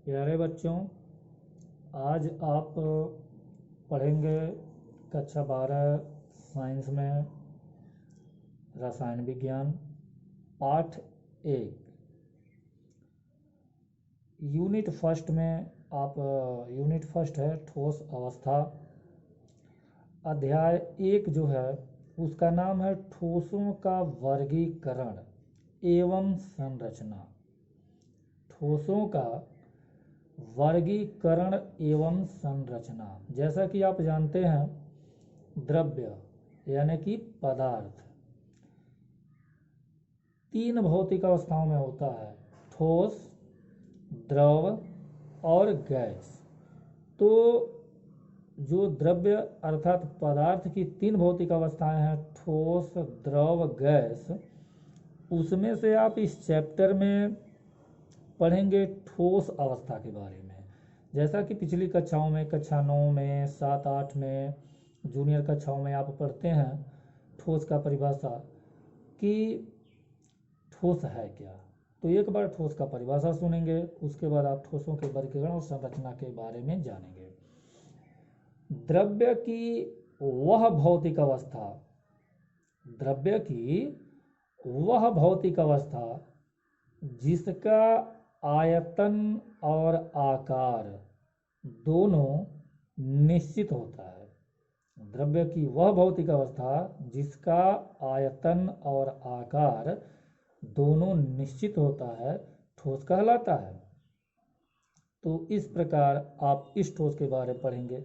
प्यारे बच्चों, आज आप पढ़ेंगे कक्षा 12 साइंस में रसायन विज्ञान पाठ 1 यूनिट फर्स्ट में आप यूनिट फर्स्ट है ठोस अवस्था। अध्याय 1 जो है उसका नाम है ठोसों का वर्गीकरण एवं संरचना। ठोसों का वर्गीकरण एवं संरचना। जैसा कि आप जानते हैं, द्रव्य यानी कि पदार्थ 3 भौतिक अवस्थाओं में होता है, ठोस, द्रव और गैस। तो जो द्रव्य अर्थात पदार्थ की 3 भौतिक अवस्थाएं हैं, ठोस, द्रव, गैस, उसमें से आप इस चैप्टर में पढ़ेंगे ठोस अवस्था के बारे में। जैसा कि पिछली कक्षाओं में, कक्षा 9 में, 7, 8 में, जूनियर कक्षाओं में आप पढ़ते हैं ठोस का परिभाषा कि ठोस है क्या। तो एक बार ठोस का परिभाषा सुनेंगे, उसके बाद आप ठोसों के वर्गीकरण और संरचना के बारे में जानेंगे। द्रव्य की वह भौतिक अवस्था, द्रव्य की वह भौतिक अवस्था जिसका आयतन और आकार दोनों निश्चित होता है। द्रव्य की वह भौतिक अवस्था जिसका आयतन और आकार दोनों निश्चित होता है, ठोस कहलाता है। तो इस प्रकार आप इस ठोस के बारे में पढ़ेंगे।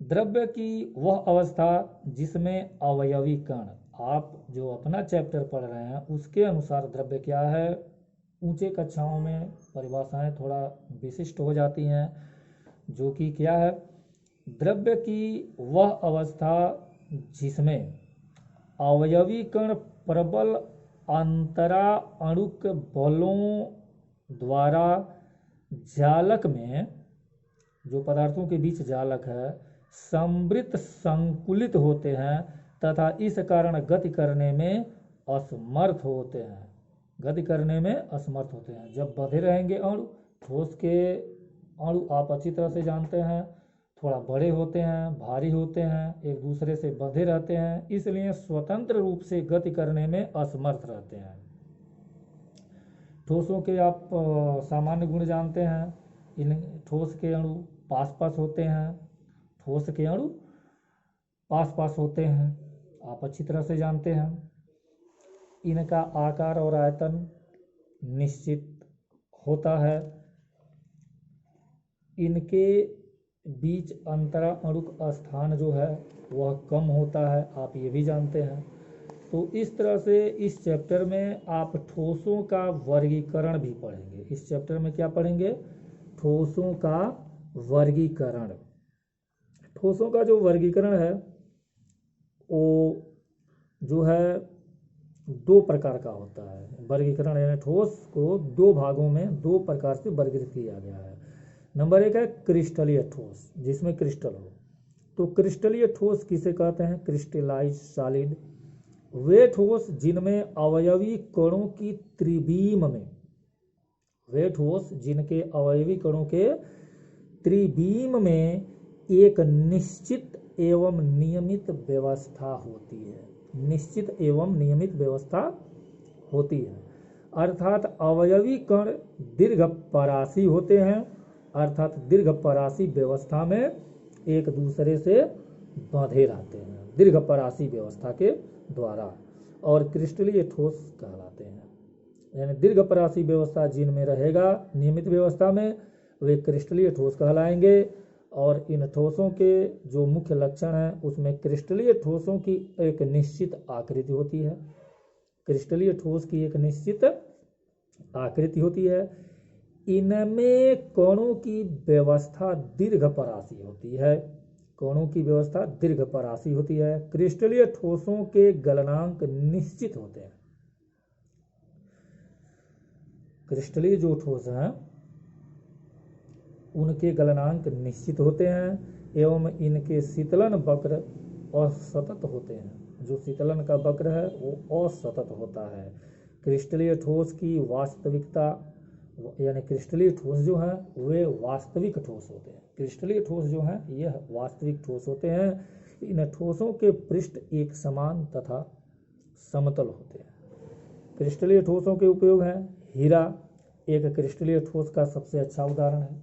द्रव्य की वह अवस्था जिसमें अवयवी कण, आप जो अपना चैप्टर पढ़ रहे हैं उसके अनुसार द्रव्य क्या है। ऊंचे कक्षाओं में परिभाषाएं थोड़ा विशिष्ट हो जाती हैं, जो कि क्या है, द्रव्य की वह अवस्था जिसमें अवयवी कण प्रबल अंतरा अणुक बलों द्वारा जालक में, जो पदार्थों के बीच जालक है, समृत संकुलित होते हैं तथा इस कारण गति करने में असमर्थ होते हैं। गति करने में असमर्थ होते हैं। जब बंधे रहेंगे अणु, ठोस के अणु आप अच्छी तरह से जानते हैं, थोड़ा बड़े होते हैं, भारी होते हैं, एक दूसरे से बंधे रहते हैं, इसलिए स्वतंत्र रूप से गति करने में असमर्थ रहते हैं। ठोसों के आप सामान्य गुण जानते हैं। इन ठोस के अणु पास पास होते हैं, ठोस के अणु पास पास होते हैं, आप अच्छी तरह से जानते हैं। इनका आकार और आयतन निश्चित होता है। इनके बीच अंतरा अणुक स्थान जो है वह कम होता है, आप ये भी जानते हैं। तो इस तरह से इस चैप्टर में आप ठोसों का वर्गीकरण भी पढ़ेंगे। इस चैप्टर में क्या पढ़ेंगे, ठोसों का वर्गीकरण। ठोसों का जो वर्गीकरण है वो जो है 2 प्रकार का होता है। वर्गीकरण यानी ठोस को 2 भागों में 2 प्रकार से वर्गीकृत किया गया है। नंबर 1 है क्रिस्टलीय ठोस, जिसमें क्रिस्टल हो। तो क्रिस्टलीय ठोस किसे कहते हैं, क्रिस्टलाइज सॉलिड। वे ठोस जिनमें अवयवी कणों की त्रिबीम में, वे ठोस जिनके अवयवी कणों के त्रिबीम में एक निश्चित एवं नियमित व्यवस्था होती है। निश्चित एवं नियमित व्यवस्था होती है, अर्थात अवयवी कण दीर्घपरासी होते हैं, अर्थात दीर्घपरासी व्यवस्था में एक दूसरे से बंधे रहते हैं, दीर्घपरासी व्यवस्था के द्वारा, और क्रिस्टलीय ठोस कहलाते हैं। यानी दीर्घपरासी व्यवस्था जिनमें रहेगा नियमित व्यवस्था में, वे क्रिस्टलीय ठोस कहलाएंगे। और इन ठोसों के जो मुख्य लक्षण हैं उसमें क्रिस्टलीय ठोसों की एक निश्चित आकृति होती है। क्रिस्टलीय ठोस की एक निश्चित आकृति होती है। इनमें कणों की व्यवस्था दीर्घपरासी होती है। कणों की व्यवस्था दीर्घपरासी होती है। क्रिस्टलीय ठोसों के गलनांक निश्चित होते हैं। क्रिस्टलीय जो ठोस हैं उनके गलनांक निश्चित होते हैं एवं इनके शीतलन वक्र असतत होते हैं। जो शीतलन का वक्र है वो असतत होता है। क्रिस्टलीय ठोस की वास्तविकता यानी क्रिस्टलीय ठोस जो हैं वे वास्तविक ठोस होते हैं। क्रिस्टलीय ठोस जो हैं ये वास्तविक ठोस होते हैं। इन ठोसों के पृष्ठ एक समान तथा समतल होते हैं। क्रिस्टलीय ठोसों के उपयोग हैं। हीरा एक क्रिस्टलीय ठोस का सबसे अच्छा उदाहरण है।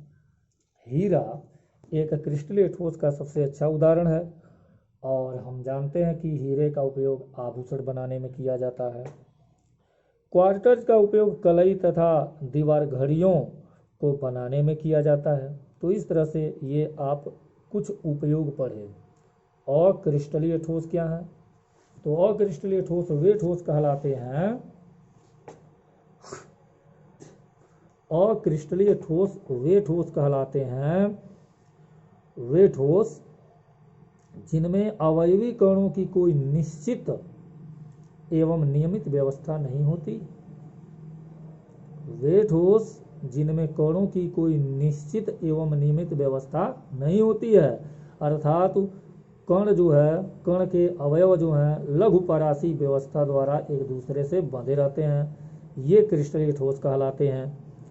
हीरा एक क्रिस्टलीय ठोस का सबसे अच्छा उदाहरण है। और हम जानते हैं कि हीरे का उपयोग आभूषण बनाने में किया जाता है। क्वार्टज का उपयोग कलई तथा दीवार घड़ियों को बनाने में किया जाता है। तो इस तरह से ये आप कुछ उपयोग पढ़े। अक्रिस्टलीय ठोस क्या है? तो अक्रिस्टलीय ठोस वे ठोस कहलाते हैं, अक्रिस्टलीय ठोस वे ठोस कहलाते हैं, वे ठोस जिनमें अवयवी कणों की कोई निश्चित एवं नियमित व्यवस्था नहीं होती। वे ठोस जिनमें कणों की कोई निश्चित एवं नियमित व्यवस्था नहीं होती है, अर्थात कण जो है, कण के अवयव जो हैं लघु परासी व्यवस्था द्वारा एक दूसरे से बंधे रहते हैं, ये क्रिस्टलीय ठोस कहलाते हैं।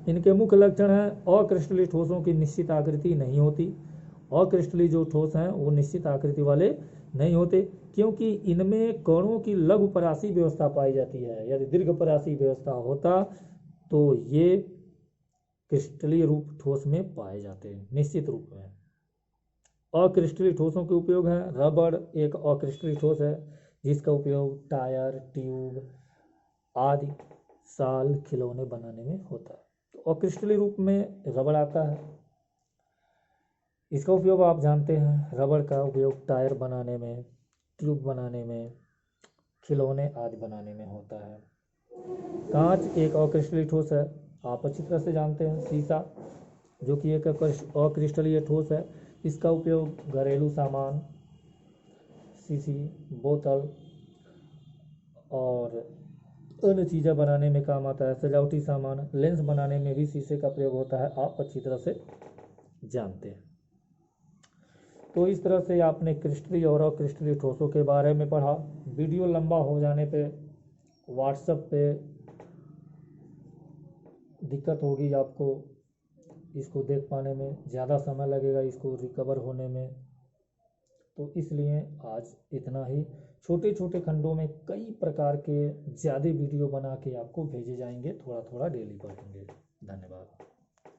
इनके मुख्य लक्षण हैं, अक्रिस्टलीय ठोसों की निश्चित आकृति नहीं होती। अक्रिस्टलीय जो ठोस हैं वो निश्चित आकृति वाले नहीं होते, क्योंकि इनमें कणों की लघु परासी व्यवस्था पाई जाती है। यदि दीर्घ परासी व्यवस्था होता तो ये क्रिस्टलीय रूप ठोस में पाए जाते हैं निश्चित रूप में। अक्रिस्टलीय ठोसों के उपयोग हैं। रबड़ एक अक्रिस्टलीय ठोस है जिसका उपयोग टायर, ट्यूब आदि साल खिलौने बनाने में होता है। तो अक्रिस्टलीय रूप में रबड़ आता है। इसका उपयोग आप जानते हैं, रबड़ का उपयोग टायर बनाने में, ट्यूब बनाने में, खिलौने आदि बनाने में होता है। कांच एक अक्रिस्टलीय ठोस है, आप अच्छी तरह से जानते हैं। शीशा जो कि एक अक्रिस्टलीय ठोस है, इसका उपयोग घरेलू सामान, शीशी, बोतल और अन्य चीज़ें बनाने में काम आता है। सजावटी सामान, लेंस बनाने में भी शीशे का प्रयोग होता है, आप अच्छी तरह से जानते हैं। तो इस तरह से आपने क्रिस्टलीय और अक्रिस्टलीय ठोसों के बारे में पढ़ा। वीडियो लंबा हो जाने पे व्हाट्सएप पे दिक्कत होगी आपको, इसको देख पाने में ज़्यादा समय लगेगा, इसको रिकवर होने में। तो इसलिए आज इतना ही। छोटे छोटे खंडों में कई प्रकार के ज़्यादा वीडियो बना के आपको भेजे जाएंगे, थोड़ा थोड़ा डेली पढ़ेंगे। धन्यवाद।